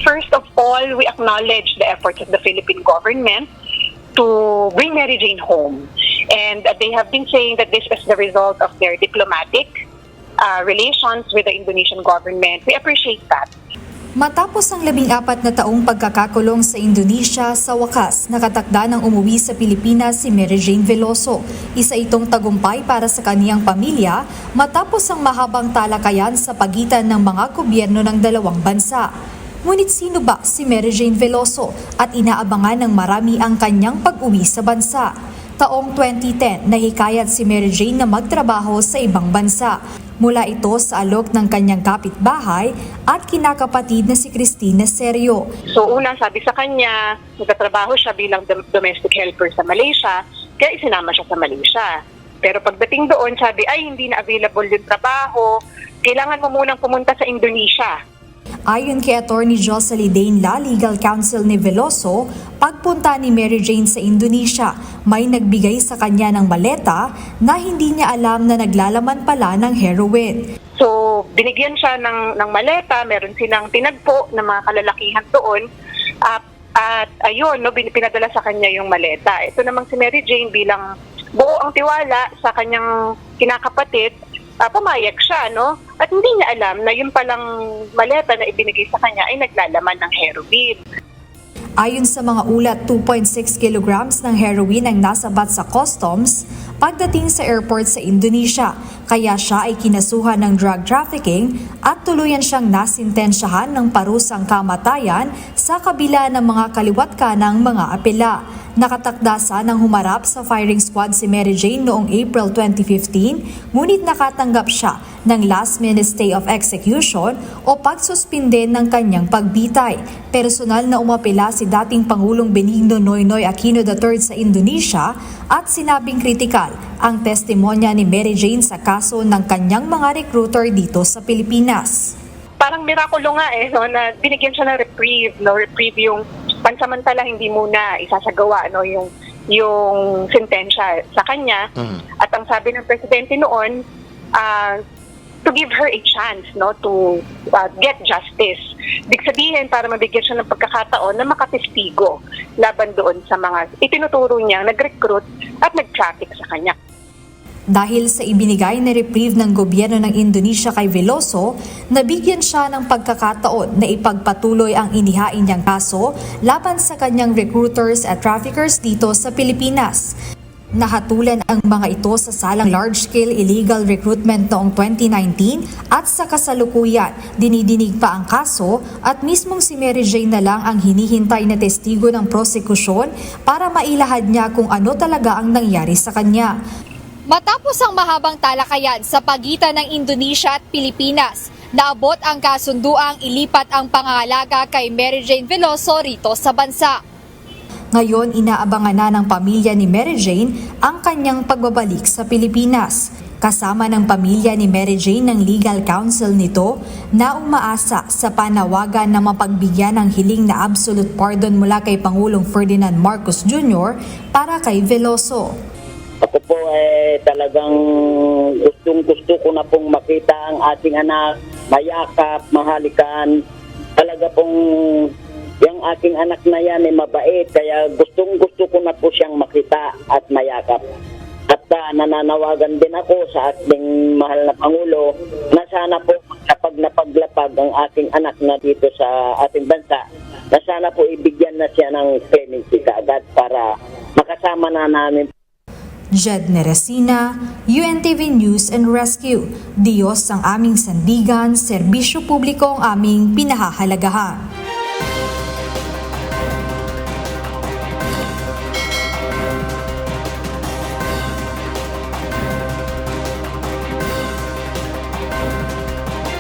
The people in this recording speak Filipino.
First of all, we acknowledge the efforts of the Philippine government to bring Mary Jane home. And they have been saying that this is the result of their diplomatic relations with the Indonesian government. We appreciate that. Matapos ang 14 na taong pagkakakulong sa Indonesia, sa wakas nakatakda ng umuwi sa Pilipinas si Mary Jane Veloso. Isa itong tagumpay para sa kaniyang pamilya matapos ang mahabang talakayan sa pagitan ng mga gobyerno ng dalawang bansa. Ngunit sino ba si Mary Jane Veloso at inaabangan ng marami ang kanyang pag-uwi sa bansa? Taong 2010, nahikayat si Mary Jane na magtrabaho sa ibang bansa. Mula ito sa alok ng kanyang kapitbahay at kinakapatid na si Cristina Serio. So una, sabi sa kanya, nagtatrabaho siya bilang domestic helper sa Malaysia, kaya isinama siya sa Malaysia. Pero pagdating doon, sabi, ay hindi na available yung trabaho, kailangan mo munang pumunta sa Indonesia. Ayon kay Attorney Jocelyn Dainla, legal counsel ni Veloso, pagpunta ni Mary Jane sa Indonesia, may nagbigay sa kanya ng maleta na hindi niya alam na naglalaman pala ng heroin. So binigyan siya ng maleta, meron silang tinagpo ng mga kalalakihan doon, at ayun, pinadala sa kanya yung maleta. Ito namang si Mary Jane bilang buo ang tiwala sa kanyang kinakapatid, pumayag siya, no? At hindi niya alam na yung palang maleta na ibinigay sa kanya ay naglalaman ng heroin. Ayon sa mga ulat, 2.6 kilograms ng heroin ang nasabat sa customs pagdating sa airport sa Indonesia. Kaya siya ay kinasuhan ng drug trafficking at tuluyan siyang nasintensyahan ng parusang kamatayan sa kabila ng mga kaliwat kanang mga apela. Nakatakda sanang humarap sa firing squad si Mary Jane noong April 2015, ngunit nakatanggap siya ng last-minute stay of execution o pagsuspinde ng kanyang pagbitay. Personal na umapela si dating Pangulong Benigno Noynoy Aquino III sa Indonesia at sinabing kritikal ang testimonya ni Mary Jane sa kaso ng kanyang mga recruiter dito sa Pilipinas. Parang mirakulo nga no, na binigyan siya ng reprieve, yung pansamantala hindi muna isasagawa yung sentensya sa kanya. At ang sabi ng presidente noon, to give her a chance to get justice. Ibig sabihin, para mabigyan siya ng pagkakataon na makatestigo laban doon sa mga itinuturo niyang nag-recruit at nag-traffic sa kanya. Dahil sa ibinigay na reprieve ng gobyerno ng Indonesia kay Veloso, nabigyan siya ng pagkakataon na ipagpatuloy ang inihain niyang kaso laban sa kanyang recruiters at traffickers dito sa Pilipinas. Nahatulan ang mga ito sa salang large-scale illegal recruitment noong 2019 at sa kasalukuyan, dinidinig pa ang kaso at mismong si Mary Jane na lang ang hinihintay na testigo ng prosekusyon para mailahad niya kung ano talaga ang nangyari sa kanya. Matapos ang mahabang talakayan sa pagitan ng Indonesia at Pilipinas, naabot ang kasunduang ilipat ang pangangalaga kay Mary Jane Veloso rito sa bansa. Ngayon, inaabangan na ng pamilya ni Mary Jane ang kanyang pagbabalik sa Pilipinas. Kasama ng pamilya ni Mary Jane ng legal counsel nito na umaasa sa panawagan na mapagbigyan ng hiling na absolute pardon mula kay Pangulong Ferdinand Marcos Jr. para kay Veloso. Ako po talagang gustong-gusto ko na pong makita ang ating anak, mayakap, mahalikan. Talaga pong yung aking anak na yan ay mabait, kaya gustong-gusto ko na po siyang makita at mayakap. At nananawagan din ako sa ating mahal na Pangulo na sana po kapag napaglapag ang aking anak na dito sa ating bansa, na sana po ibigyan na siya ng clemency kaagad para makasama na namin. Jed Neresina, UNTV News and Rescue. Diyos ang aming sandigan, serbisyo publiko ang aming pinahahalagahan.